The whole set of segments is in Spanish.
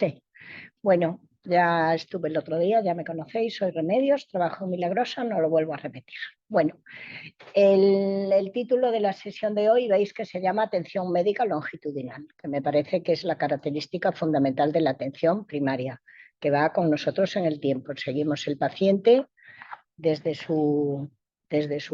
Sí, bueno, ya estuve el otro día, ya me conocéis, soy Remedios, trabajo en Milagrosa, no lo vuelvo a repetir. Bueno, el título de la sesión de hoy veis que se llama Atención Médica Longitudinal, que me parece que es la característica fundamental de la atención primaria, que va con nosotros en el tiempo. Seguimos el paciente desde su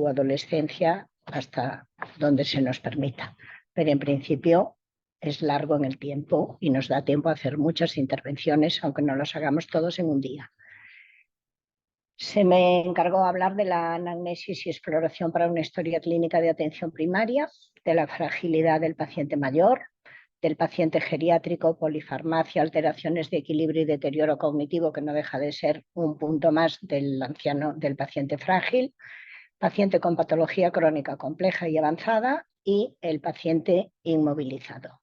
adolescencia hasta donde se nos permita. Pero en principio es largo en el tiempo y nos da tiempo a hacer muchas intervenciones, aunque no las hagamos todos en un día. Se me encargó hablar de la anamnesis y exploración para una historia clínica de atención primaria, de la fragilidad del paciente mayor, del paciente geriátrico, polifarmacia, alteraciones de equilibrio y deterioro cognitivo, que no deja de ser un punto más del anciano, del paciente frágil, paciente con patología crónica compleja y avanzada y el paciente inmovilizado.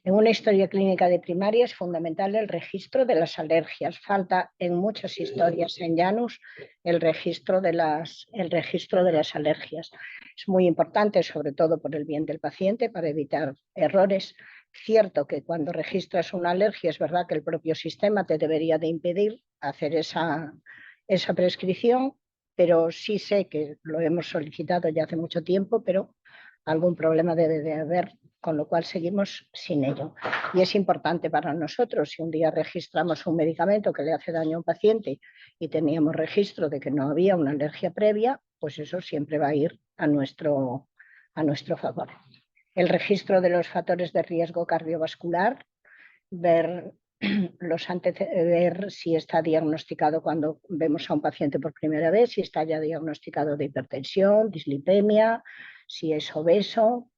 En una historia clínica de primaria es fundamental el registro de las alergias. Falta en muchas historias en Janus el registro de las alergias. Es muy importante, sobre todo por el bien del paciente, para evitar errores. Cierto que cuando registras una alergia es verdad que el propio sistema te debería de impedir hacer esa prescripción, pero sí sé que lo hemos solicitado ya hace mucho tiempo, pero algún problema debe de haber, con lo cual seguimos sin ello. Y es importante para nosotros, si un día registramos un medicamento que le hace daño a un paciente y teníamos registro de que no había una alergia previa, pues eso siempre va a ir a nuestro favor. El registro de los factores de riesgo cardiovascular, ver si está diagnosticado cuando vemos a un paciente por primera vez, si está ya diagnosticado de hipertensión, dislipemia, si es obeso,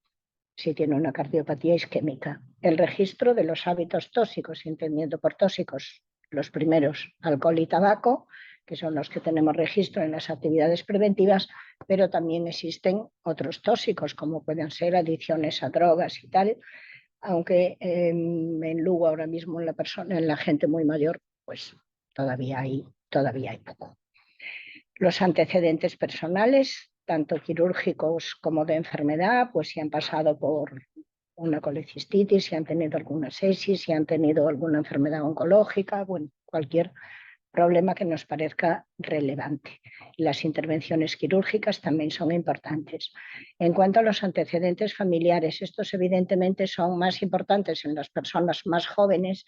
si tiene una cardiopatía isquémica. El registro de los hábitos tóxicos, entendiendo por tóxicos los primeros, alcohol y tabaco, que son los que tenemos registro en las actividades preventivas, pero también existen otros tóxicos, como pueden ser adicciones a drogas y tal, aunque en Lugo ahora mismo en la gente muy mayor, pues todavía hay poco. Los antecedentes personales, tanto quirúrgicos como de enfermedad, pues si han pasado por una colecistitis, si han tenido alguna sepsis, si han tenido alguna enfermedad oncológica, bueno, cualquier problema que nos parezca relevante. Las intervenciones quirúrgicas también son importantes. En cuanto a los antecedentes familiares, estos evidentemente son más importantes en las personas más jóvenes.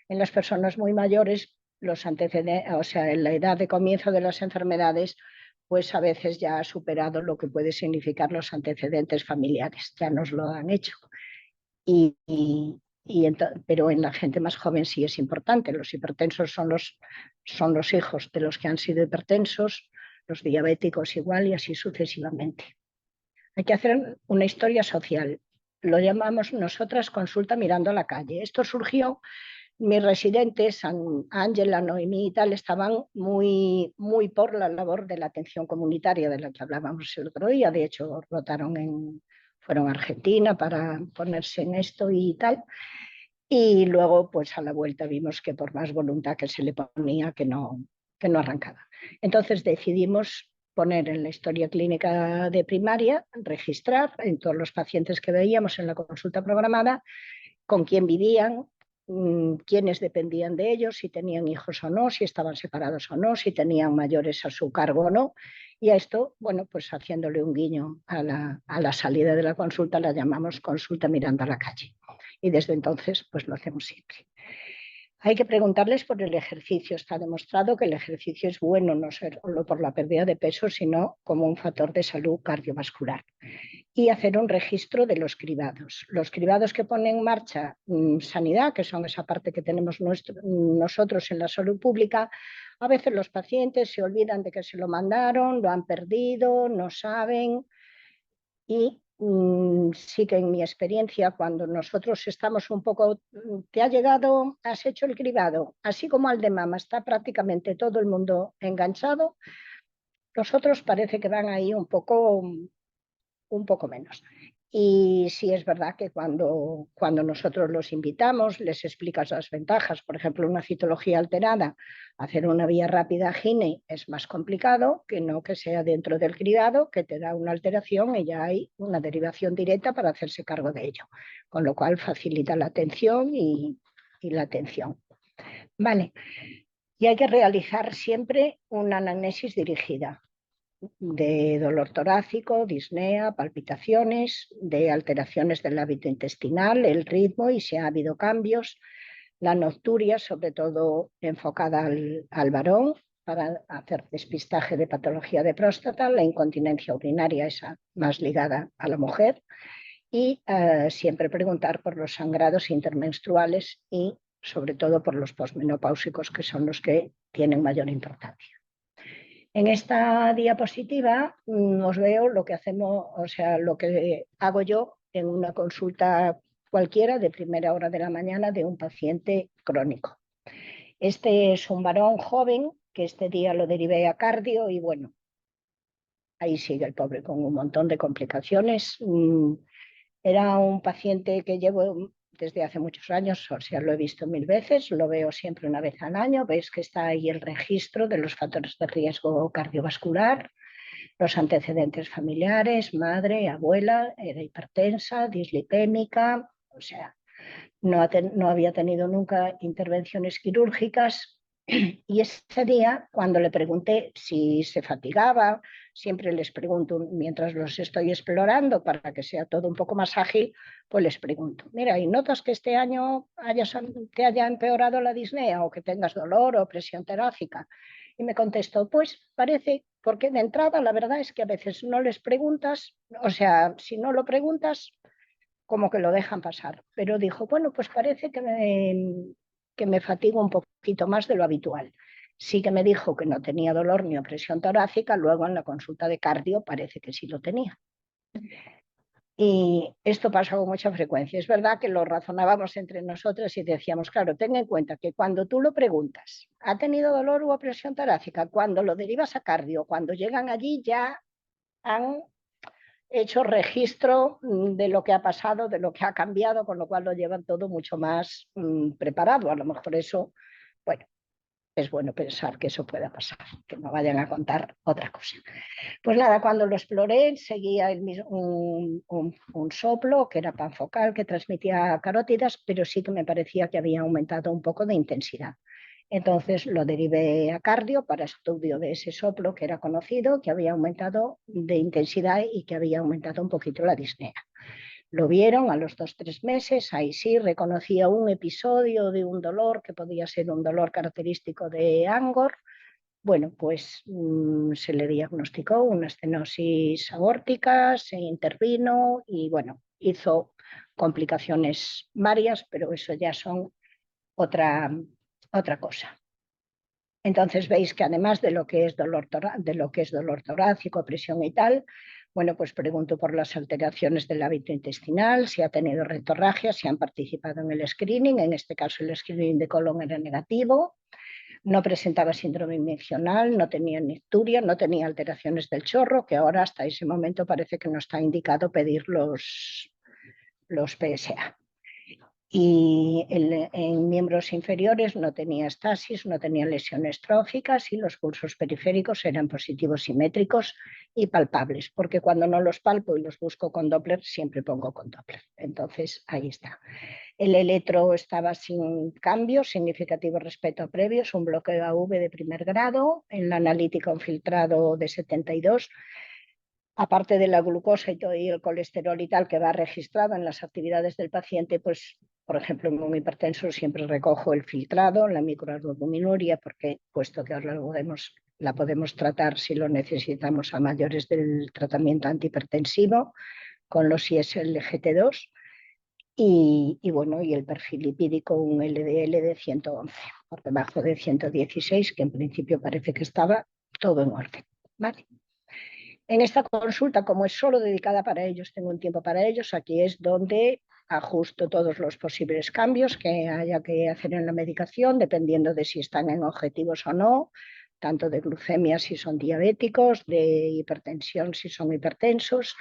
En las personas muy mayores, los antecedentes, o sea, en la edad de comienzo de las enfermedades, pues a veces ya ha superado lo que puede significar los antecedentes familiares, ya nos lo han hecho. Pero en la gente más joven sí es importante. Los hipertensos son los hijos de los que han sido hipertensos, los diabéticos igual y así sucesivamente. Hay que hacer una historia social. Lo llamamos nosotras consulta mirando a la calle. Esto surgió, mis residentes, Ángela, Noemí y tal, estaban muy, muy por la labor de la atención comunitaria de la que hablábamos el otro día. De hecho, fueron a Argentina para ponerse en esto y tal. Y luego, pues a la vuelta vimos que por más voluntad que se le ponía, que no arrancaba. Entonces decidimos poner en la historia clínica de primaria, registrar en todos los pacientes que veíamos en la consulta programada, con quién vivían, quiénes dependían de ellos, si tenían hijos o no, si estaban separados o no, si tenían mayores a su cargo o no. Y a esto, bueno, pues haciéndole un guiño a la salida de la consulta, la llamamos consulta mirando a la calle. Y desde entonces, pues lo hacemos siempre. Hay que preguntarles por el ejercicio. Está demostrado que el ejercicio es bueno, no solo por la pérdida de peso, sino como un factor de salud cardiovascular. Y hacer un registro de los cribados. Los cribados que pone en marcha Sanidad, que son esa parte que tenemos nosotros en la salud pública, a veces los pacientes se olvidan de que se lo mandaron, lo han perdido, no saben. Y sí que en mi experiencia, cuando nosotros estamos un poco, te ha llegado, has hecho el cribado, así como al de mama está prácticamente todo el mundo enganchado, nosotros parece que van ahí un poco menos. Y sí es verdad que cuando nosotros los invitamos, les explicas las ventajas. Por ejemplo, una citología alterada, hacer una vía rápida GINE es más complicado que no que sea dentro del cribado, que te da una alteración y ya hay una derivación directa para hacerse cargo de ello. Con lo cual facilita la atención y y la atención. Vale. Y hay que realizar siempre una anamnesis dirigida de dolor torácico, disnea, palpitaciones, de alteraciones del hábito intestinal, el ritmo y si ha habido cambios, la nocturia, sobre todo enfocada al varón, para hacer despistaje de patología de próstata, la incontinencia urinaria, esa más ligada a la mujer, y siempre preguntar por los sangrados intermenstruales y sobre todo por los posmenopáusicos, que son los que tienen mayor importancia. En esta diapositiva os veo lo que hacemos, o sea, lo que hago yo en una consulta cualquiera de primera hora de la mañana de un paciente crónico. Este es un varón joven que este día lo derivé a cardio y bueno, ahí sigue el pobre con un montón de complicaciones. Era un paciente que llevo desde hace muchos años, o sea, lo he visto 1000 veces, lo veo siempre una vez al año. Veis que está ahí el registro de los factores de riesgo cardiovascular, los antecedentes familiares, madre, abuela, era hipertensa, dislipémica, o sea, no había tenido nunca intervenciones quirúrgicas. Y ese día, cuando le pregunté si se fatigaba, siempre les pregunto, mientras los estoy explorando para que sea todo un poco más ágil, pues les pregunto, mira, ¿y notas que este año te haya empeorado la disnea o que tengas dolor o presión torácica? Y me contestó, pues parece, porque de entrada la verdad es que a veces no les preguntas, o sea, si no lo preguntas, como que lo dejan pasar. Pero dijo, bueno, pues parece que me fatigo un poquito más de lo habitual. Sí que me dijo que no tenía dolor ni opresión torácica, luego en la consulta de cardio parece que sí lo tenía. Y esto pasa con mucha frecuencia. Es verdad que lo razonábamos entre nosotras y decíamos, claro, ten en cuenta que cuando tú lo preguntas, ¿ha tenido dolor u opresión torácica? Cuando lo derivas a cardio, cuando llegan allí ya han hecho registro de lo que ha pasado, de lo que ha cambiado, con lo cual lo llevan todo mucho más preparado. A lo mejor eso, bueno, es bueno pensar que eso pueda pasar, que no vayan a contar otra cosa. Pues nada, cuando lo exploré seguía un soplo que era panfocal, que transmitía carótidas, pero sí que me parecía que había aumentado un poco de intensidad. Entonces lo derivé a cardio para estudio de ese soplo que era conocido, que había aumentado de intensidad y que había aumentado un poquito la disnea. Lo vieron a los 2-3 meses, ahí sí reconocía un episodio de un dolor que podía ser un dolor característico de Angor. Bueno, pues se le diagnosticó una estenosis aórtica, se intervino y bueno, hizo complicaciones varias, pero eso ya son otra cosa. Entonces veis que además de lo que es dolor torácico, presión y tal, bueno, pues pregunto por las alteraciones del hábito intestinal, si ha tenido retorragia, si han participado en el screening. En este caso el screening de colon era negativo, no presentaba síndrome miccional, no tenía nicturia, no tenía alteraciones del chorro, que ahora hasta ese momento parece que no está indicado pedir los PSA. Y en miembros inferiores no tenía estasis, no tenía lesiones tróficas y los pulsos periféricos eran positivos simétricos y palpables, porque cuando no los palpo y los busco con Doppler, siempre pongo con Doppler. Entonces, ahí está. El electro estaba sin cambios significativos respecto a previos, un bloqueo AV de primer grado, en la analítica un filtrado de 72, aparte de la glucosa y el colesterol y tal que va registrado en las actividades del paciente, pues por ejemplo, en un hipertenso siempre recojo el filtrado, la microalbuminuria, porque puesto que ahora la podemos tratar si lo necesitamos a mayores del tratamiento antihipertensivo con los ISLGT2 y bueno, y el perfil lipídico un LDL de 111 por debajo de 116, que en principio parece que estaba todo en orden, ¿vale? En esta consulta, como es solo dedicada para ellos, tengo un tiempo para ellos, aquí es donde ajusto todos los posibles cambios que haya que hacer en la medicación, dependiendo de si están en objetivos o no, tanto de glucemia si son diabéticos, de hipertensión si son hipertensos.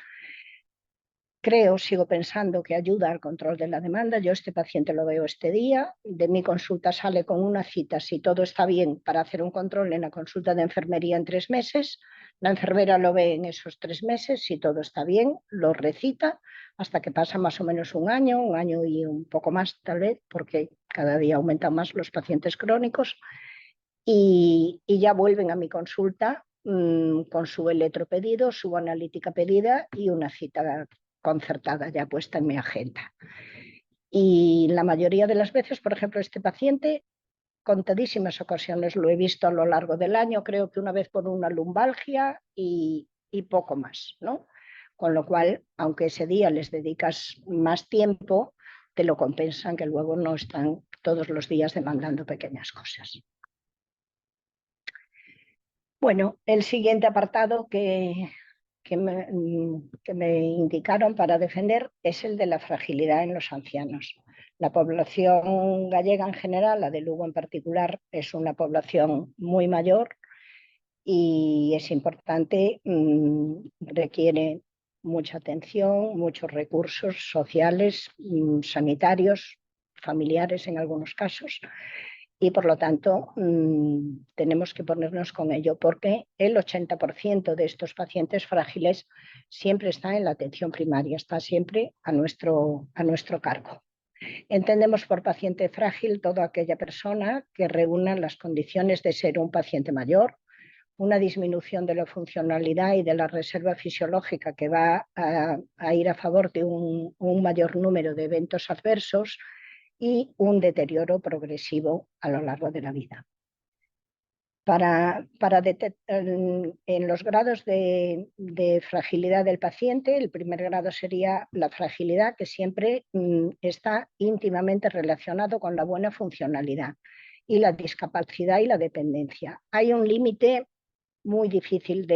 sigo pensando que ayuda al control de la demanda. Yo este paciente lo veo este día, de mi consulta sale con una cita, si todo está bien, para hacer un control en la consulta de enfermería en 3 meses. La enfermera lo ve en esos 3 meses, si todo está bien, lo recita hasta que pasa más o menos un año y un poco más tal vez, porque cada día aumentan más los pacientes crónicos, y ya vuelven a mi consulta con su electropedido, su analítica pedida y una cita concertada ya puesta en mi agenda. Y la mayoría de las veces, por ejemplo, este paciente, contadísimas ocasiones lo he visto a lo largo del año, creo que una vez por una lumbalgia y poco más, ¿no? Con lo cual, aunque ese día les dedicas más tiempo, te lo compensan, que luego no están todos los días demandando pequeñas cosas. Bueno, el siguiente apartado que me indicaron para defender es el de la fragilidad en los ancianos. La población gallega en general, la de Lugo en particular, es una población muy mayor y es importante, requiere mucha atención, muchos recursos sociales, sanitarios, familiares en algunos casos, y por lo tanto tenemos que ponernos con ello, porque el 80% de estos pacientes frágiles siempre está en la atención primaria, está siempre a nuestro cargo. Entendemos por paciente frágil toda aquella persona que reúna las condiciones de ser un paciente mayor, una disminución de la funcionalidad y de la reserva fisiológica que va a ir a favor de un mayor número de eventos adversos y un deterioro progresivo a lo largo de la vida. En los grados de fragilidad del paciente, el primer grado sería la fragilidad, que siempre está íntimamente relacionado con la buena funcionalidad, y la discapacidad y la dependencia. Hay un límite muy difícil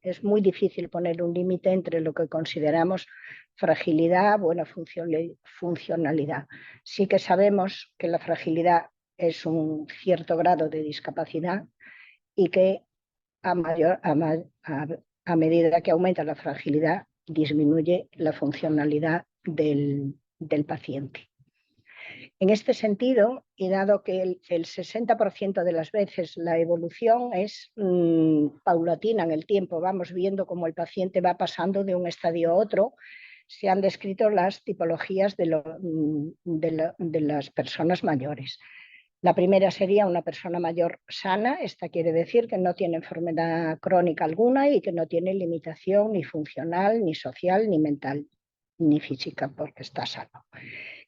es muy difícil poner un límite entre lo que consideramos fragilidad, buena funcionalidad. Sí que sabemos que la fragilidad es un cierto grado de discapacidad y que a medida que aumenta la fragilidad, disminuye la funcionalidad del paciente. En este sentido, y dado que el 60% de las veces la evolución es paulatina en el tiempo, vamos viendo cómo el paciente va pasando de un estadio a otro, se han descrito las tipologías de las personas mayores. La primera sería una persona mayor sana, esta quiere decir que no tiene enfermedad crónica alguna y que no tiene limitación ni funcional, ni social, ni mental, ni física, porque está sano.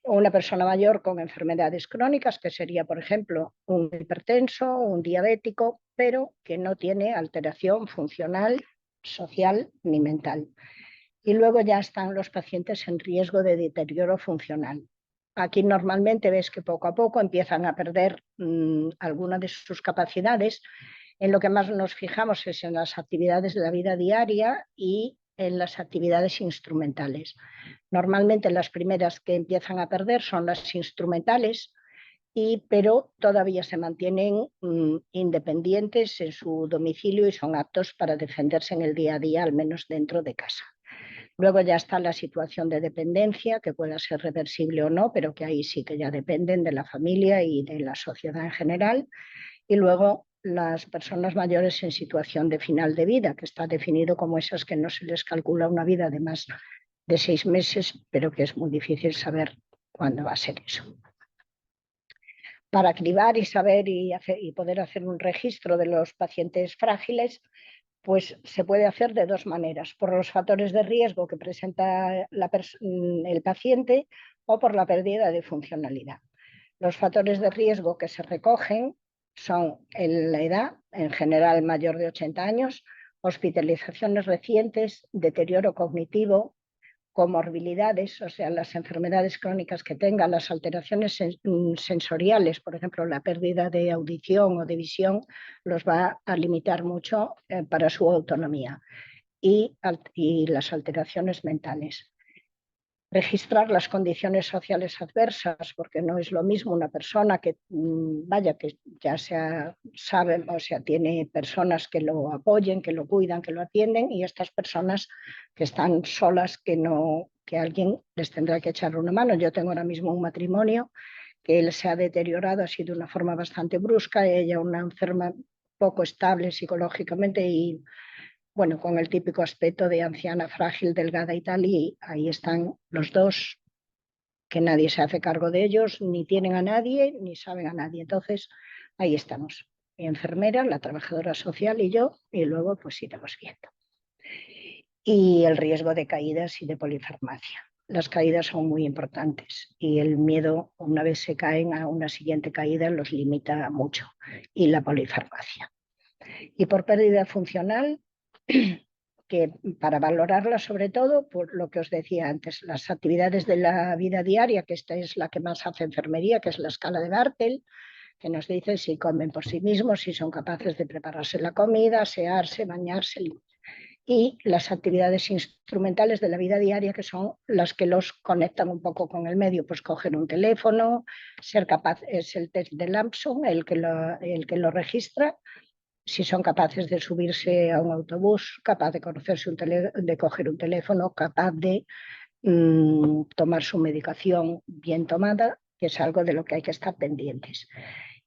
Una persona mayor con enfermedades crónicas, que sería, por ejemplo, un hipertenso, un diabético, pero que no tiene alteración funcional, social ni mental. Y luego ya están los pacientes en riesgo de deterioro funcional. Aquí normalmente ves que poco a poco empiezan a perder alguna de sus capacidades. En lo que más nos fijamos es en las actividades de la vida diaria y en las actividades instrumentales. Normalmente las primeras que empiezan a perder son las instrumentales, pero todavía se mantienen independientes en su domicilio y son aptos para defenderse en el día a día, al menos dentro de casa. Luego ya está la situación de dependencia, que pueda ser reversible o no, pero que ahí sí que ya dependen de la familia y de la sociedad en general. Y luego las personas mayores en situación de final de vida, que está definido como esas que no se les calcula una vida de más de 6 meses, pero que es muy difícil saber cuándo va a ser eso. Para cribar y saber y poder hacer un registro de los pacientes frágiles, pues se puede hacer de 2 maneras: por los factores de riesgo que presenta el paciente o por la pérdida de funcionalidad. Los factores de riesgo que se recogen son la edad, en general mayor de 80 años, hospitalizaciones recientes, deterioro cognitivo, comorbilidades, o sea, las enfermedades crónicas que tengan, las alteraciones sensoriales, por ejemplo, la pérdida de audición o de visión, los va a limitar mucho para su autonomía, y las alteraciones mentales. registrar las condiciones sociales adversas, porque no es lo mismo una persona que, vaya, que ya sabe, o sea, tiene personas que lo apoyen, que lo cuidan, que lo atienden, y estas personas que están solas, que alguien les tendrá que echar una mano. Yo tengo ahora mismo un matrimonio que él se ha deteriorado así de una forma bastante brusca, ella una enferma poco estable psicológicamente y bueno, con el típico aspecto de anciana frágil, delgada y tal, y ahí están los dos, que nadie se hace cargo de ellos, ni tienen a nadie, ni saben a nadie. Entonces, ahí estamos, mi enfermera, la trabajadora social y yo, y luego pues iremos viendo. Y el riesgo de caídas y de polifarmacia. Las caídas son muy importantes y el miedo, una vez se caen, a una siguiente caída los limita mucho, y la polifarmacia. Y por pérdida funcional, que para valorarla sobre todo, por lo que os decía antes, las actividades de la vida diaria, que esta es la que más hace enfermería, que es la escala de Bartel, que nos dice si comen por sí mismos, si son capaces de prepararse la comida, asearse, bañarse, y las actividades instrumentales de la vida diaria, que son las que los conectan un poco con el medio, pues coger un teléfono, ser capaz, es el test de Lampson el que lo registra, si son capaces de subirse a un autobús, capaz de, de coger un teléfono, capaz de tomar su medicación bien tomada, que es algo de lo que hay que estar pendientes.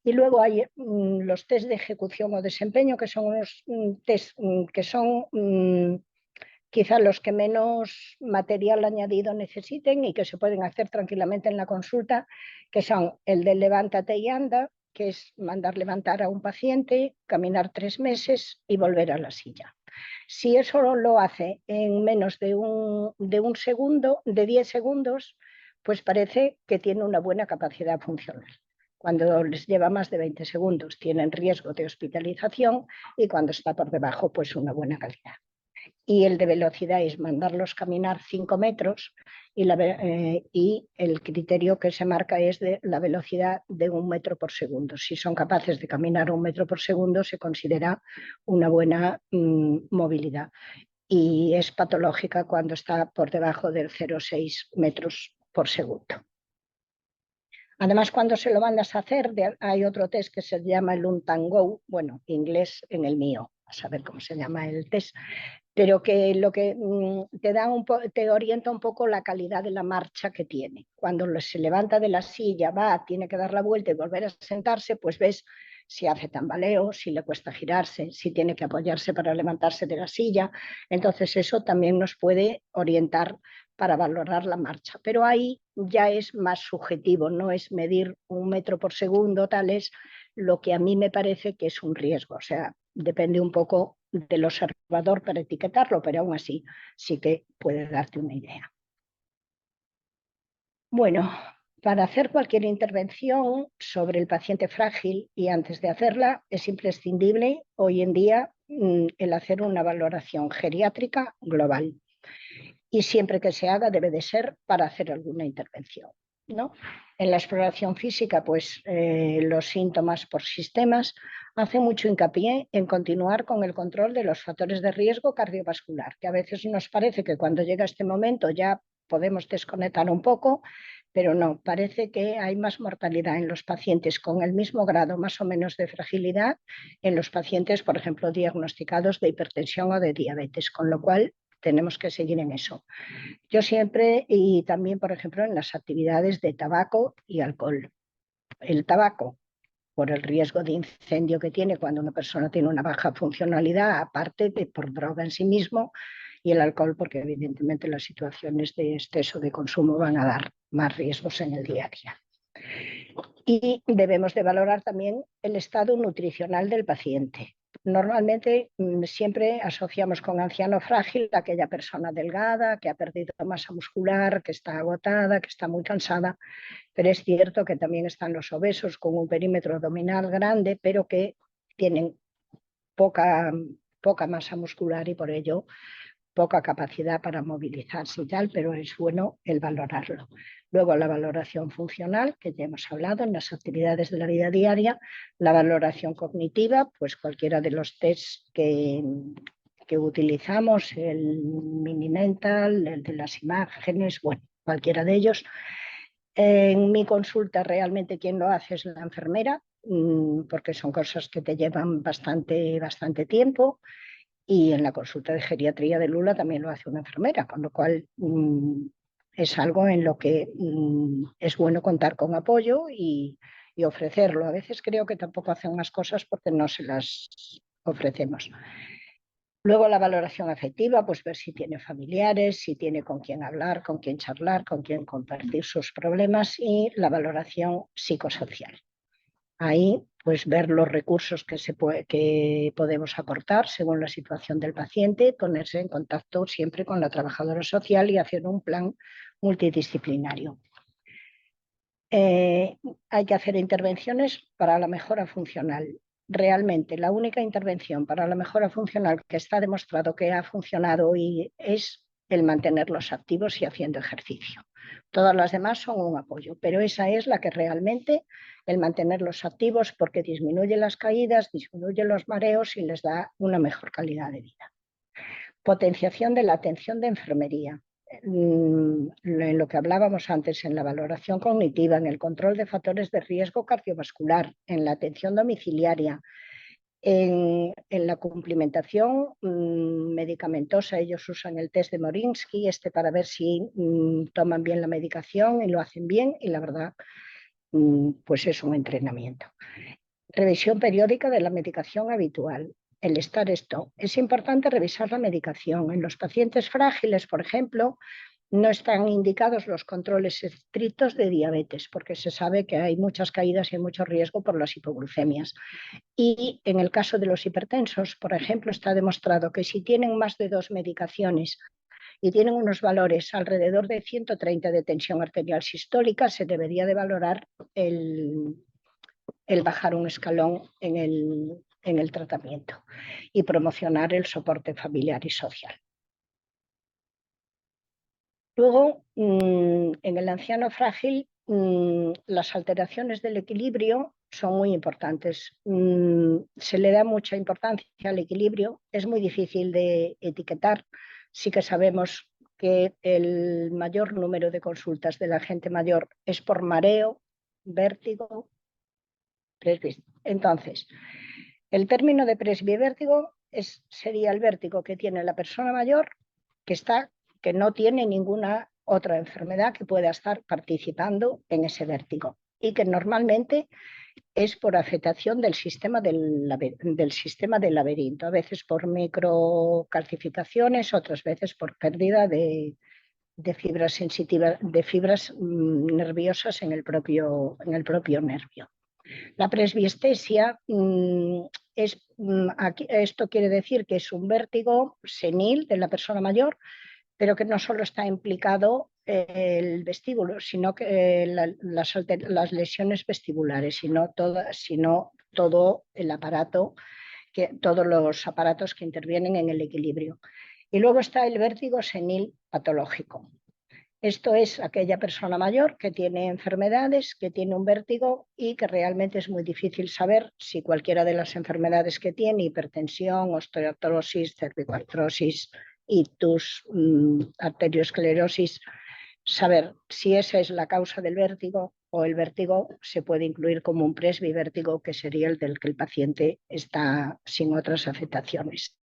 Y luego hay los test de ejecución o desempeño, que son unos test que son quizá los que menos material añadido necesiten y que se pueden hacer tranquilamente en la consulta, que son el de levántate y anda, que es mandar levantar a un paciente, caminar 3 meses y volver a la silla. Si eso lo hace en menos de un segundo, de 10 segundos, pues parece que tiene una buena capacidad funcional. Cuando les lleva más de 20 segundos tienen riesgo de hospitalización, y cuando está por debajo, pues una buena calidad. Y el de velocidad es mandarlos caminar 5 metros, y el criterio que se marca es de la velocidad de 1 metro por segundo. Si son capaces de caminar 1 metro por segundo, se considera una buena movilidad, y es patológica cuando está por debajo del 0,6 metros por segundo. Además, cuando se lo mandas a hacer, hay otro test que se llama el Untango, bueno, inglés en el mío, a saber cómo se llama el test, pero que lo que te orienta un poco la calidad de la marcha que tiene. Cuando se levanta de la silla, tiene que dar la vuelta y volver a sentarse, pues ves si hace tambaleo, si le cuesta girarse, si tiene que apoyarse para levantarse de la silla. Entonces eso también nos puede orientar para valorar la marcha. Pero ahí ya es más subjetivo, no es medir 1 metro por segundo, tal es lo que a mí me parece que es un riesgo. O sea, depende un poco del observador para etiquetarlo, pero aún así sí que puede darte una idea. Bueno, para hacer cualquier intervención sobre el paciente frágil, y antes de hacerla, es imprescindible hoy en día el hacer una valoración geriátrica global. Y siempre que se haga debe de ser para hacer alguna intervención, ¿no? En la exploración física, pues los síntomas por sistemas hace mucho hincapié en continuar con el control de los factores de riesgo cardiovascular, que a veces nos parece que cuando llega este momento ya podemos desconectar un poco, pero no, parece que hay más mortalidad en los pacientes con el mismo grado más o menos de fragilidad en los pacientes, por ejemplo, diagnosticados de hipertensión o de diabetes, con lo cual tenemos que seguir en eso. Yo siempre, y también, por ejemplo, en las actividades de tabaco y alcohol. El tabaco, por el riesgo de incendio que tiene cuando una persona tiene una baja funcionalidad, aparte de por droga en sí mismo, y el alcohol, porque evidentemente las situaciones de exceso de consumo van a dar más riesgos en el día a día. Y debemos de valorar también el estado nutricional del paciente. Normalmente siempre asociamos con anciano frágil a aquella persona delgada, que ha perdido masa muscular, que está agotada, que está muy cansada, pero es cierto que también están los obesos con un perímetro abdominal grande, pero que tienen poca masa muscular y por ello poca capacidad para movilizarse y tal, pero es bueno el valorarlo. Luego la valoración funcional, que ya hemos hablado en las actividades de la vida diaria, la valoración cognitiva, pues cualquiera de los tests que utilizamos, el mini mental, el de las imágenes, bueno, cualquiera de ellos. En mi consulta realmente quien lo hace es la enfermera, porque son cosas que te llevan bastante tiempo. Y en la consulta de geriatría de Lula también lo hace una enfermera, con lo cual es algo en lo que es bueno contar con apoyo y ofrecerlo. A veces creo que tampoco hacen más cosas porque no se las ofrecemos. Luego la valoración afectiva, pues ver si tiene familiares, si tiene con quién hablar, con quién charlar, con quién compartir sus problemas, y la valoración psicosocial. Ahí, pues ver los recursos que podemos aportar según la situación del paciente, ponerse en contacto siempre con la trabajadora social y hacer un plan multidisciplinario. Hay que hacer intervenciones para la mejora funcional. Realmente la única intervención para la mejora funcional que está demostrado que ha funcionado y es el mantenerlos activos y haciendo ejercicio. Todas las demás son un apoyo, pero esa es la que realmente, el mantenerlos activos, porque disminuye las caídas, disminuye los mareos y les da una mejor calidad de vida. Potenciación de la atención de enfermería. En lo que hablábamos antes, en la valoración cognitiva, en el control de factores de riesgo cardiovascular, en la atención domiciliaria, en la cumplimentación medicamentosa. Ellos usan el test de Morinsky para ver si toman bien la medicación y lo hacen bien, y la verdad pues es un entrenamiento. Revisión periódica de la medicación habitual. El estar esto. Es importante revisar la medicación. En los pacientes frágiles, por ejemplo, no están indicados los controles estrictos de diabetes, porque se sabe que hay muchas caídas y hay mucho riesgo por las hipoglucemias. Y en el caso de los hipertensos, por ejemplo, está demostrado que si tienen más de 2 medicaciones y tienen unos valores alrededor de 130 de tensión arterial sistólica, se debería de valorar el bajar un escalón en el tratamiento y promocionar el soporte familiar y social. Luego, en el anciano frágil, las alteraciones del equilibrio son muy importantes. Se le da mucha importancia al equilibrio, es muy difícil de etiquetar. Sí que sabemos que el mayor número de consultas de la gente mayor es por mareo, vértigo, presbis. Entonces, el término de presbivértigo sería el vértigo que tiene la persona mayor que no tiene ninguna otra enfermedad que pueda estar participando en ese vértigo, y que normalmente es por afectación del sistema del laberinto, a veces por microcalcificaciones, otras veces por pérdida de fibras sensitivas, de fibras nerviosas en el propio nervio. La presbiestesia esto quiere decir que es un vértigo senil de la persona mayor, pero que no solo está implicado el vestíbulo, sino que las lesiones vestibulares, sino todo el aparato, todos los aparatos que intervienen en el equilibrio. Y luego está el vértigo senil patológico. Esto es aquella persona mayor que tiene enfermedades, que tiene un vértigo y que realmente es muy difícil saber si cualquiera de las enfermedades que tiene, hipertensión, osteoartrosis, cervicoartrosis, ictus, arteriosclerosis, saber si esa es la causa del vértigo, o el vértigo se puede incluir como un presbivértigo, que sería el del que el paciente está sin otras afectaciones.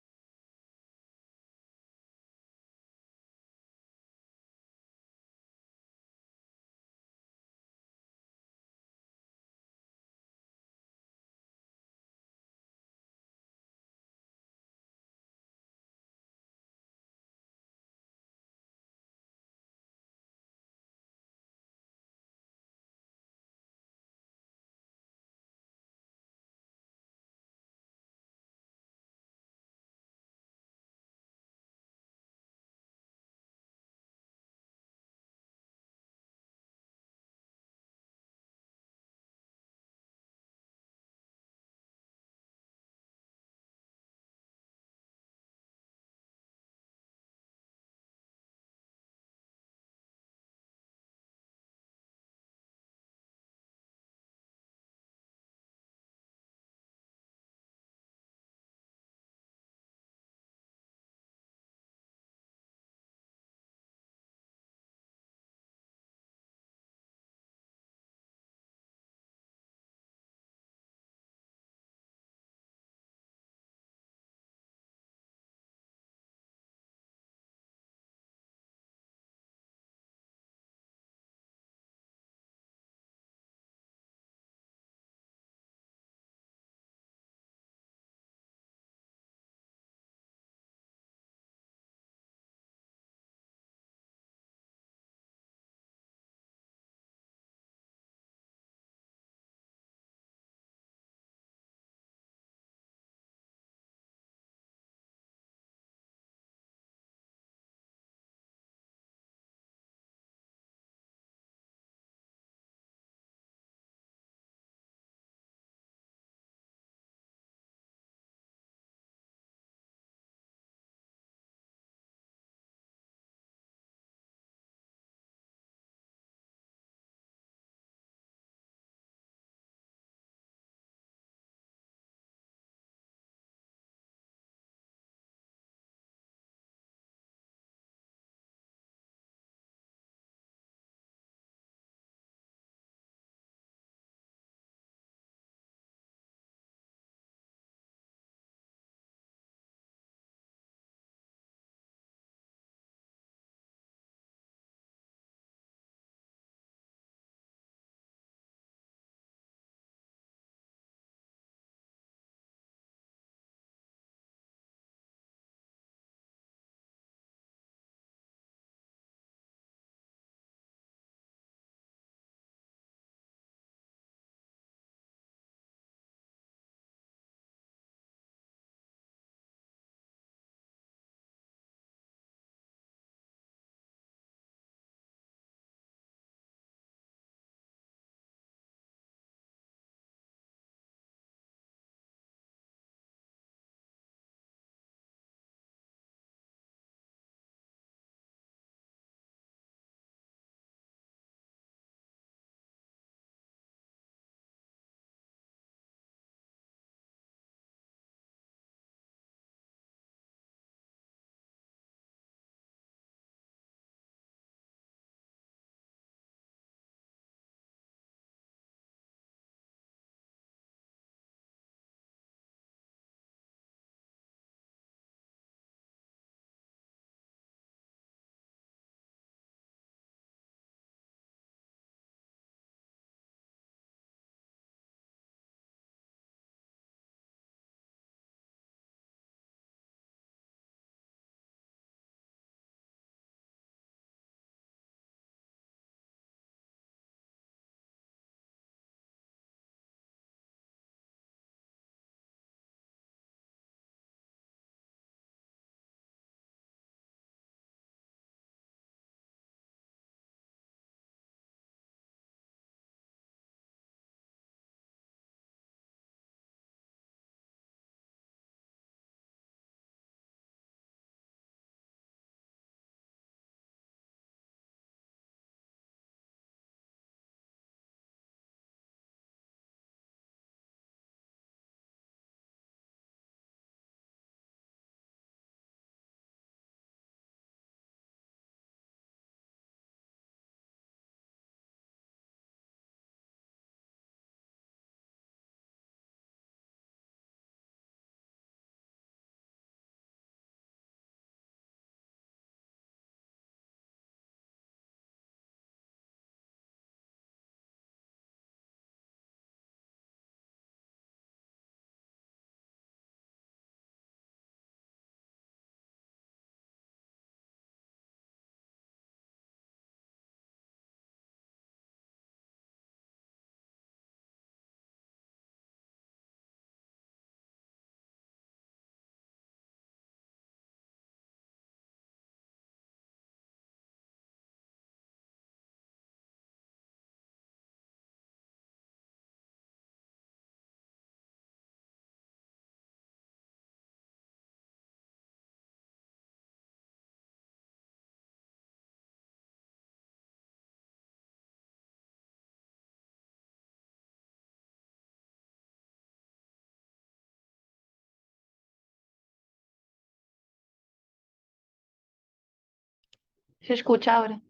Se escucha ahora.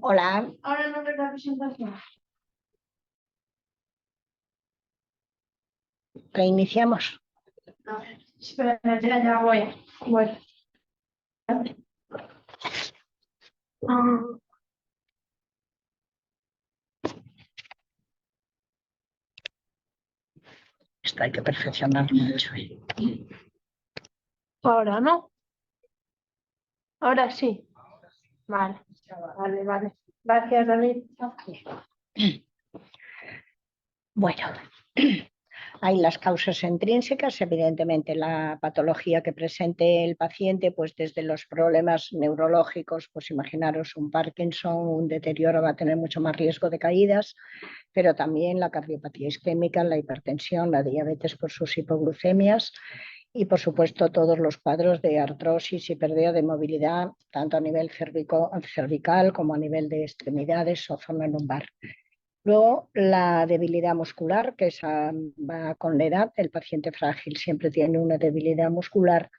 Hola. Ahora no ves la presentación. Reiniciamos. Espera, ya voy. Bueno. Esto hay que perfeccionarlo mucho. Ahora no. Ahora sí. Vale. Vale. Gracias, David. Bueno, hay las causas intrínsecas, evidentemente la patología que presente el paciente, pues desde los problemas neurológicos, pues imaginaros un Parkinson, un deterioro va a tener mucho más riesgo de caídas, pero también la cardiopatía isquémica, la hipertensión, la diabetes por sus hipoglucemias y por supuesto todos los cuadros de artrosis y pérdida de movilidad, tanto a nivel cervical como a nivel de extremidades o zona lumbar. Luego, la debilidad muscular, que esa va con la edad. El paciente frágil siempre tiene una debilidad muscular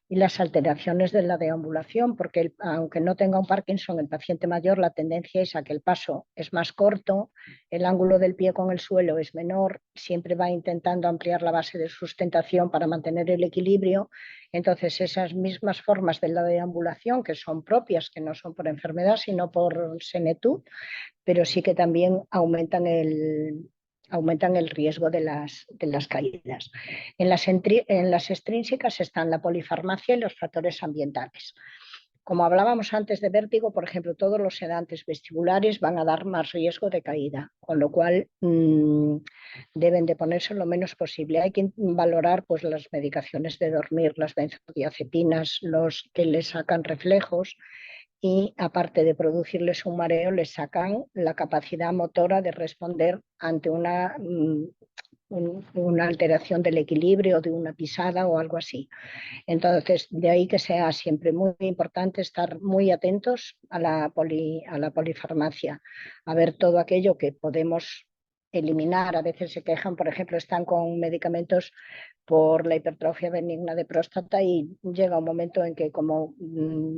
y las alteraciones de la deambulación, porque aunque no tenga un Parkinson, el paciente mayor, la tendencia es a que el paso es más corto, el ángulo del pie con el suelo es menor, siempre va intentando ampliar la base de sustentación para mantener el equilibrio. Entonces, esas mismas formas de la deambulación, que son propias, que no son por enfermedad, sino por senectud, pero sí que también aumentan el riesgo de las caídas. En las extrínsecas están la polifarmacia y los factores ambientales. Como hablábamos antes de vértigo, por ejemplo, todos los sedantes vestibulares van a dar más riesgo de caída, con lo cual deben de ponerse lo menos posible. Hay que valorar pues, las medicaciones de dormir, las benzodiazepinas, los que le sacan reflejos, y aparte de producirles un mareo, les sacan la capacidad motora de responder ante una alteración del equilibrio, de una pisada o algo así. Entonces, de ahí que sea siempre muy importante estar muy atentos a la polifarmacia, a ver todo aquello que podemos eliminar. A veces se quejan, por ejemplo, están con medicamentos por la hipertrofia benigna de próstata y llega un momento en que como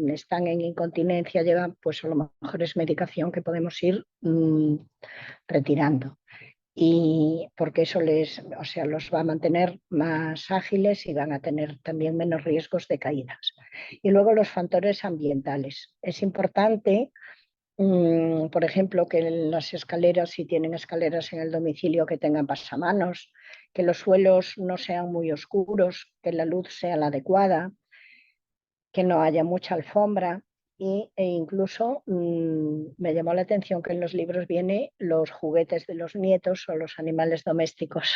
están en incontinencia, llevan, pues a lo mejor es medicación que podemos ir retirando. Y porque eso los va a mantener más ágiles y van a tener también menos riesgos de caídas. Y luego los factores ambientales. Es importante, por ejemplo, que las escaleras, si tienen escaleras en el domicilio, que tengan pasamanos, que los suelos no sean muy oscuros, que la luz sea la adecuada, que no haya mucha alfombra. E incluso me llamó la atención que en los libros viene los juguetes de los nietos o los animales domésticos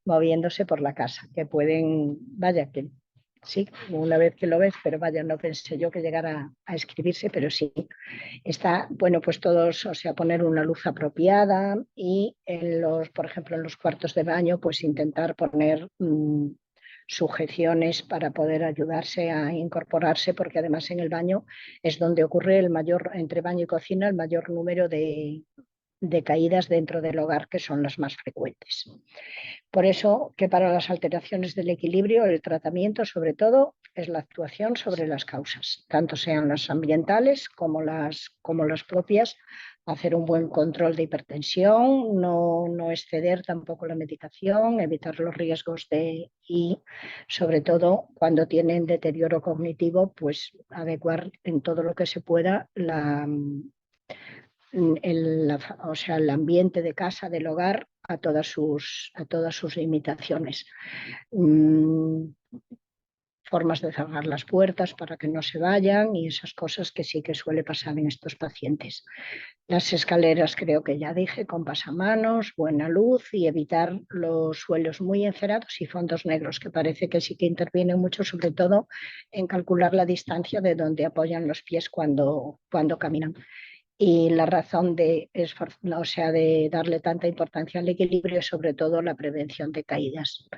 moviéndose por la casa, que pueden, vaya, que sí, una vez que lo ves, pero vaya, no pensé yo que llegara a escribirse, pero sí. Está, bueno, pues todos, o sea, poner una luz apropiada y por ejemplo, en los cuartos de baño, pues intentar poner sujeciones para poder ayudarse a incorporarse, porque además en el baño es donde ocurre entre baño y cocina, el mayor número de caídas dentro del hogar, que son las más frecuentes. Por eso que para las alteraciones del equilibrio, el tratamiento sobre todo es la actuación sobre las causas, tanto sean las ambientales como las propias, hacer un buen control de hipertensión, no exceder tampoco la medicación, evitar los riesgos y sobre todo cuando tienen deterioro cognitivo, pues adecuar en todo lo que se pueda el ambiente de casa, del hogar, a todas sus limitaciones. Formas de cerrar las puertas para que no se vayan y esas cosas que sí que suele pasar en estos pacientes. Las escaleras, creo que ya dije, con pasamanos, buena luz y evitar los suelos muy encerados y fondos negros, que parece que sí que intervienen mucho, sobre todo en calcular la distancia de donde apoyan los pies cuando caminan. Y la razón de darle tanta importancia al equilibrio es sobre todo la prevención de caídas,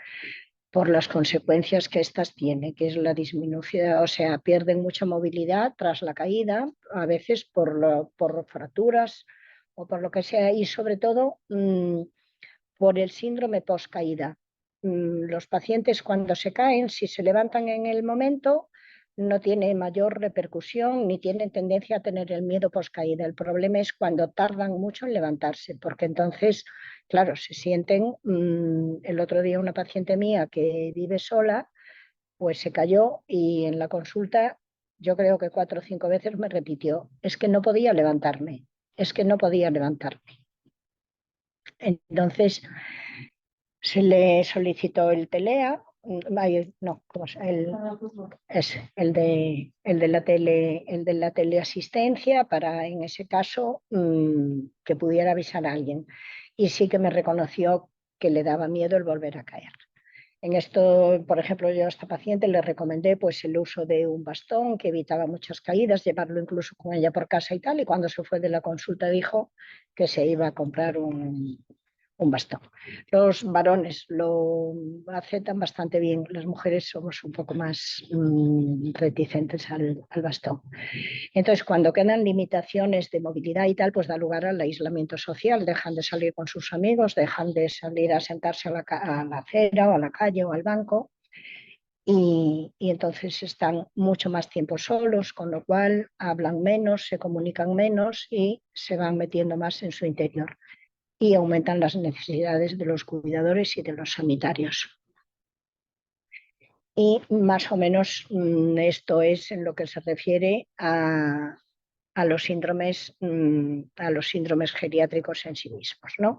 por las consecuencias que éstas tienen, que es la disminución, o sea, pierden mucha movilidad tras la caída, a veces por fracturas o por lo que sea, y sobre todo por el síndrome post-caída. Los pacientes cuando se caen, si se levantan en el momento, no tiene mayor repercusión ni tienen tendencia a tener el miedo poscaída. El problema es cuando tardan mucho en levantarse, porque entonces, claro, se sienten. El otro día una paciente mía que vive sola, pues se cayó y en la consulta yo creo que 4 o 5 veces me repitió, es que no podía levantarme, es que no podía levantarme. Entonces se le solicitó el TELEA, no, ¿cómo se llama? El de la teleasistencia para, en ese caso, que pudiera avisar a alguien. Y sí que me reconoció que le daba miedo el volver a caer. En esto, por ejemplo, yo a esta paciente le recomendé pues, el uso de un bastón que evitaba muchas caídas, llevarlo incluso con ella por casa y tal, y cuando se fue de la consulta dijo que se iba a comprar un bastón. Los varones lo aceptan bastante bien, las mujeres somos un poco más reticentes al bastón. Entonces, cuando quedan limitaciones de movilidad y tal, pues da lugar al aislamiento social, dejan de salir con sus amigos, dejan de salir a sentarse a la acera o a la calle o al banco. Y entonces están mucho más tiempo solos, con lo cual hablan menos, se comunican menos y se van metiendo más en su interior y aumentan las necesidades de los cuidadores y de los sanitarios. Y más o menos esto es en lo que se refiere a los síndromes geriátricos en sí mismos, ¿no?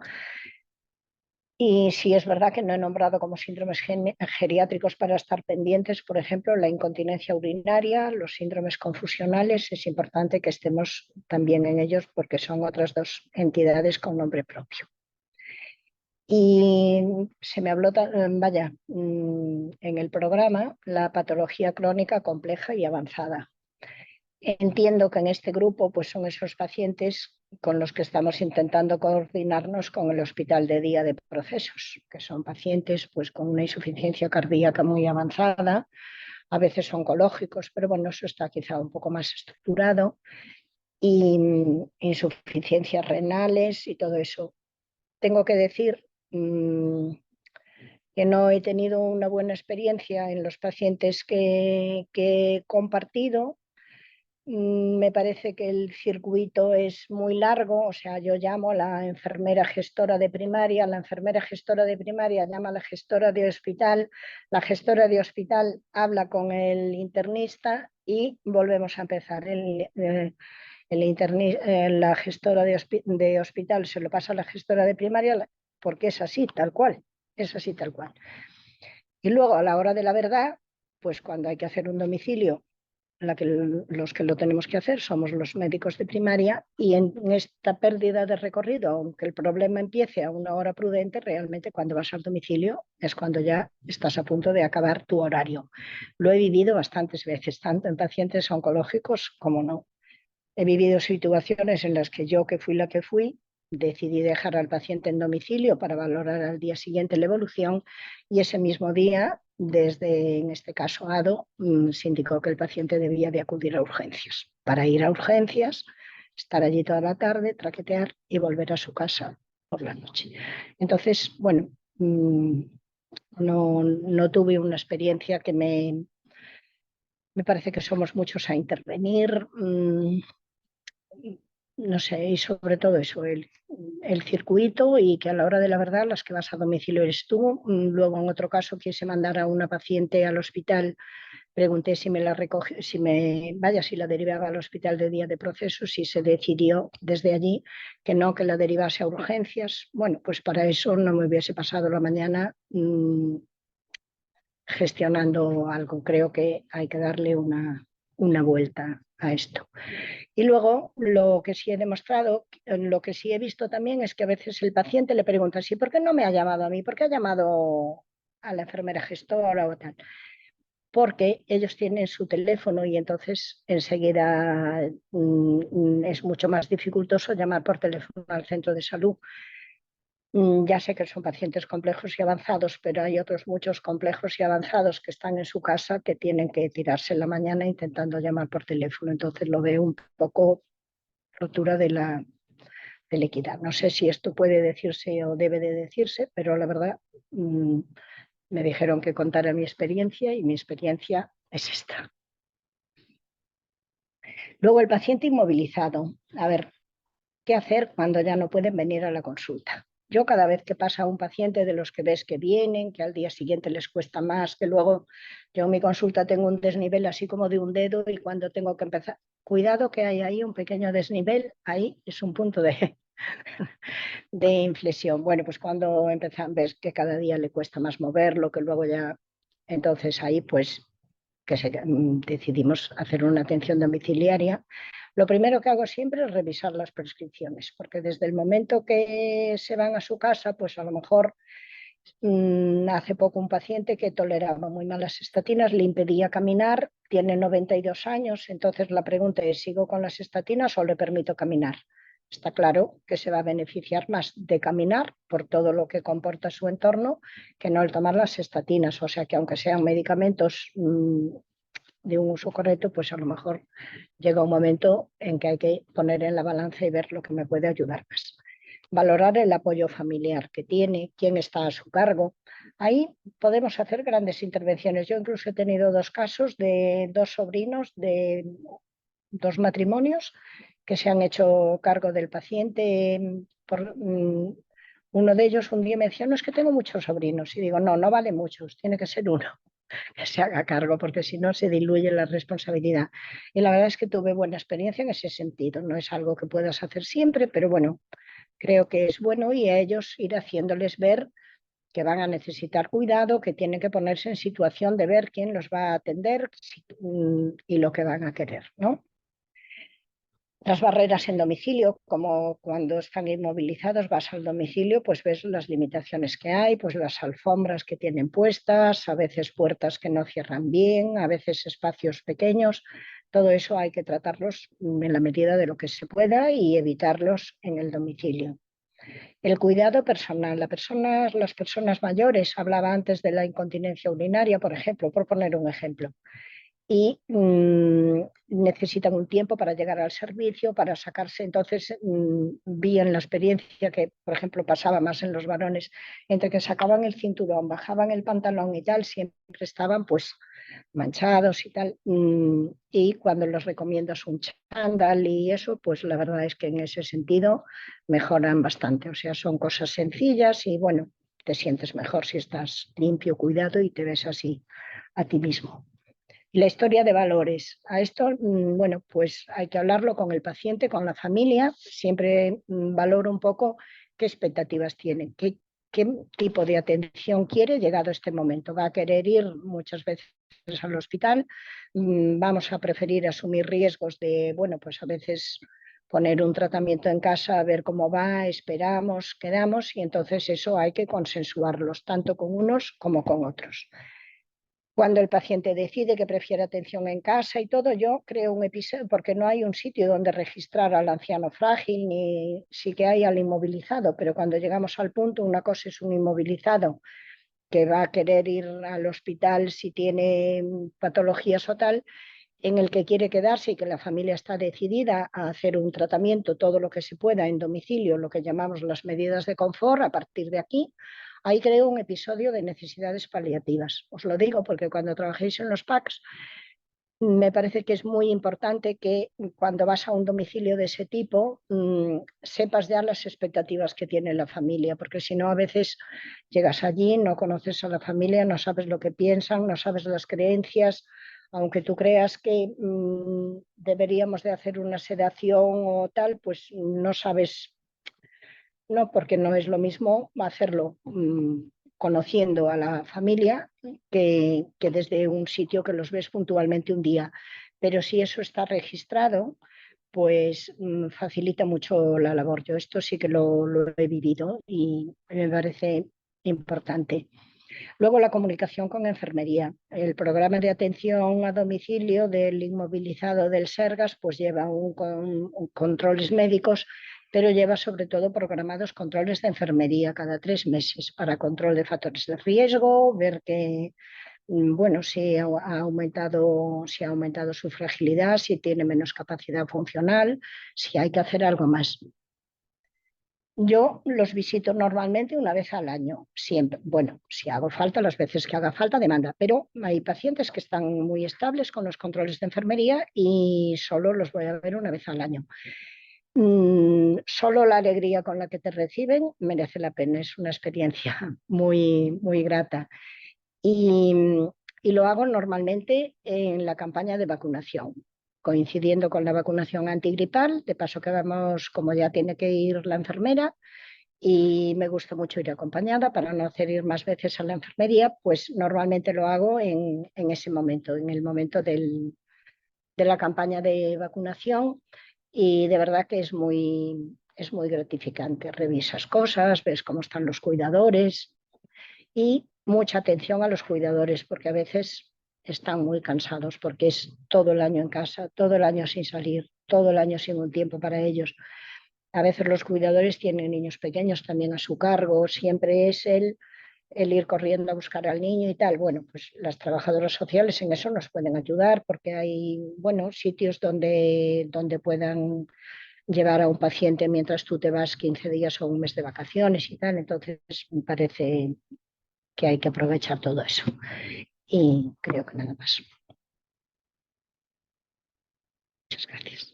Y sí es verdad que no he nombrado como síndromes geriátricos para estar pendientes, por ejemplo, la incontinencia urinaria, los síndromes confusionales. Es importante que estemos también en ellos porque son otras dos entidades con nombre propio. Y se me habló, en el programa, la patología crónica compleja y avanzada. Entiendo que en este grupo pues son esos pacientes con los que estamos intentando coordinarnos con el hospital de día de procesos, que son pacientes pues, con una insuficiencia cardíaca muy avanzada, a veces oncológicos, pero bueno, eso está quizá un poco más estructurado, y insuficiencias renales y todo eso. Tengo que decir que no he tenido una buena experiencia en los pacientes que he compartido. Me parece que el circuito es muy largo, o sea, yo llamo a la enfermera gestora de primaria, la enfermera gestora de primaria llama a la gestora de hospital, la gestora de hospital habla con el internista y volvemos a empezar. La gestora de hospital se lo pasa a la gestora de primaria porque es así, tal cual, es así, tal cual. Y luego, a la hora de la verdad, pues cuando hay que hacer un domicilio, los que lo tenemos que hacer somos los médicos de primaria, y en esta pérdida de recorrido, aunque el problema empiece a una hora prudente, realmente cuando vas al domicilio es cuando ya estás a punto de acabar tu horario. Lo he vivido bastantes veces, tanto en pacientes oncológicos como no. He vivido situaciones en las que yo, que fui la que fui, decidí dejar al paciente en domicilio para valorar al día siguiente la evolución, y ese mismo día, desde, en este caso, ADO, se indicó que el paciente debía de acudir a urgencias. Para ir a urgencias, estar allí toda la tarde, traquetear y volver a su casa por la noche. Entonces, bueno, no tuve una experiencia que me parece que somos muchos a intervenir. No sé, y sobre todo eso, el circuito, y que a la hora de la verdad las que vas a domicilio eres tú. Luego, en otro caso, quise mandar a una paciente al hospital, pregunté si me la recoge, si la derivaba al hospital de día de procesos, y se decidió desde allí que no, que la derivase a urgencias. Bueno, pues para eso no me hubiese pasado la mañana gestionando algo. Creo que hay que darle una vuelta a esto. Y luego lo que sí he demostrado, lo que sí he visto también, es que a veces el paciente le pregunta, ¿sí, por qué no me ha llamado a mí? ¿Por qué ha llamado a la enfermera gestora o tal? Porque ellos tienen su teléfono y entonces enseguida es mucho más dificultoso llamar por teléfono al centro de salud. Ya sé que son pacientes complejos y avanzados, pero hay otros muchos complejos y avanzados que están en su casa que tienen que tirarse en la mañana intentando llamar por teléfono. Entonces lo veo un poco rotura de la equidad. No sé si esto puede decirse o debe de decirse, pero la verdad me dijeron que contara mi experiencia y mi experiencia es esta. Luego el paciente inmovilizado. A ver, ¿qué hacer cuando ya no pueden venir a la consulta? Yo cada vez que pasa un paciente de los que ves que vienen, que al día siguiente les cuesta más, que luego yo en mi consulta tengo un desnivel así como de un dedo y cuando tengo que empezar, cuidado que hay ahí un pequeño desnivel, ahí es un punto de inflexión. Bueno, pues cuando empiezan, ves que cada día le cuesta más moverlo, que luego ya, entonces ahí pues decidimos hacer una atención domiciliaria. Lo primero que hago siempre es revisar las prescripciones, porque desde el momento que se van a su casa, pues a lo mejor hace poco un paciente que toleraba muy mal las estatinas, le impedía caminar, tiene 92 años, entonces la pregunta es, ¿sigo con las estatinas o le permito caminar? Está claro que se va a beneficiar más de caminar por todo lo que comporta su entorno que no el tomar las estatinas. O sea que aunque sean medicamentos de un uso correcto, pues a lo mejor llega un momento en que hay que poner en la balanza y ver lo que me puede ayudar más. Valorar el apoyo familiar que tiene, quién está a su cargo. Ahí podemos hacer grandes intervenciones. Yo incluso he tenido 2 casos de 2 sobrinos de 2 matrimonios que se han hecho cargo del paciente. Uno de ellos un día me decía, no, es que tengo muchos sobrinos. Y digo, no, no vale muchos, tiene que ser uno que se haga cargo, porque si no se diluye la responsabilidad. Y la verdad es que tuve buena experiencia en ese sentido. No es algo que puedas hacer siempre, pero bueno, creo que es bueno y a ellos ir haciéndoles ver que van a necesitar cuidado, que tienen que ponerse en situación de ver quién los va a atender y lo que van a querer, ¿no? Las barreras en domicilio, como cuando están inmovilizados, vas al domicilio, pues ves las limitaciones que hay, pues las alfombras que tienen puestas, a veces puertas que no cierran bien, a veces espacios pequeños. Todo eso hay que tratarlos en la medida de lo que se pueda y evitarlos en el domicilio. El cuidado personal. Las personas mayores, hablaba antes de la incontinencia urinaria, por ejemplo, por poner un ejemplo, y necesitan un tiempo para llegar al servicio, para sacarse. Entonces vi en la experiencia que, por ejemplo, pasaba más en los varones, entre que sacaban el cinturón, bajaban el pantalón y tal, siempre estaban pues manchados y tal. Y cuando les recomiendas un chándal y eso, pues la verdad es que en ese sentido mejoran bastante. O sea, son cosas sencillas y bueno, te sientes mejor si estás limpio, cuidado y te ves así a ti mismo. La historia de valores. A esto, bueno, pues hay que hablarlo con el paciente, con la familia. Siempre valoro un poco qué expectativas tiene, qué tipo de atención quiere llegado este momento. Va a querer ir muchas veces al hospital, vamos a preferir asumir riesgos de, bueno, pues a veces poner un tratamiento en casa, a ver cómo va, esperamos, quedamos y entonces eso hay que consensuarlos tanto con unos como con otros. Cuando el paciente decide que prefiere atención en casa y todo, yo creo un episodio, porque no hay un sitio donde registrar al anciano frágil, ni sí que hay al inmovilizado, pero cuando llegamos al punto, una cosa es un inmovilizado que va a querer ir al hospital si tiene patologías o tal, en el que quiere quedarse y que la familia está decidida a hacer un tratamiento todo lo que se pueda en domicilio, lo que llamamos las medidas de confort. A partir de aquí, ahí creo un episodio de necesidades paliativas. Os lo digo porque cuando trabajéis en los PACs, me parece que es muy importante que cuando vas a un domicilio de ese tipo sepas ya las expectativas que tiene la familia, porque si no a veces llegas allí, no conoces a la familia, no sabes lo que piensan, no sabes las creencias, aunque tú creas que deberíamos de hacer una sedación o tal, pues no sabes, no, porque no es lo mismo hacerlo conociendo a la familia que desde un sitio que los ves puntualmente un día. Pero si eso está registrado, pues facilita mucho la labor. Yo esto sí que lo he vivido y me parece importante. Luego la comunicación con enfermería. El programa de atención a domicilio del inmovilizado del Sergas pues lleva controles médicos, pero lleva sobre todo programados controles de enfermería cada 3 meses para control de factores de riesgo, ver que bueno, si ha aumentado su fragilidad, si tiene menos capacidad funcional, si hay que hacer algo más. Yo los visito normalmente una vez al año, siempre. Bueno, si hago falta, las veces que haga falta, demanda, pero hay pacientes que están muy estables con los controles de enfermería y solo los voy a ver una vez al año. Solo la alegría con la que te reciben merece la pena, es una experiencia muy, muy grata. Y, y lo hago normalmente en la campaña de vacunación, coincidiendo con la vacunación antigripal, de paso que vamos, como ya tiene que ir la enfermera, y me gusta mucho ir acompañada para no hacer ir más veces a la enfermería, pues normalmente lo hago en ese momento, en el momento de la campaña de vacunación, y de verdad que es muy gratificante. Revisas cosas, ves cómo están los cuidadores y mucha atención a los cuidadores porque a veces están muy cansados porque es todo el año en casa, todo el año sin salir, todo el año sin un tiempo para ellos. A veces los cuidadores tienen niños pequeños también a su cargo, siempre es el ir corriendo a buscar al niño y tal. Bueno, pues las trabajadoras sociales en eso nos pueden ayudar porque hay, bueno, sitios donde puedan llevar a un paciente mientras tú te vas 15 días o un mes de vacaciones y tal. Entonces, me parece que hay que aprovechar todo eso. Y creo que nada más. Muchas gracias.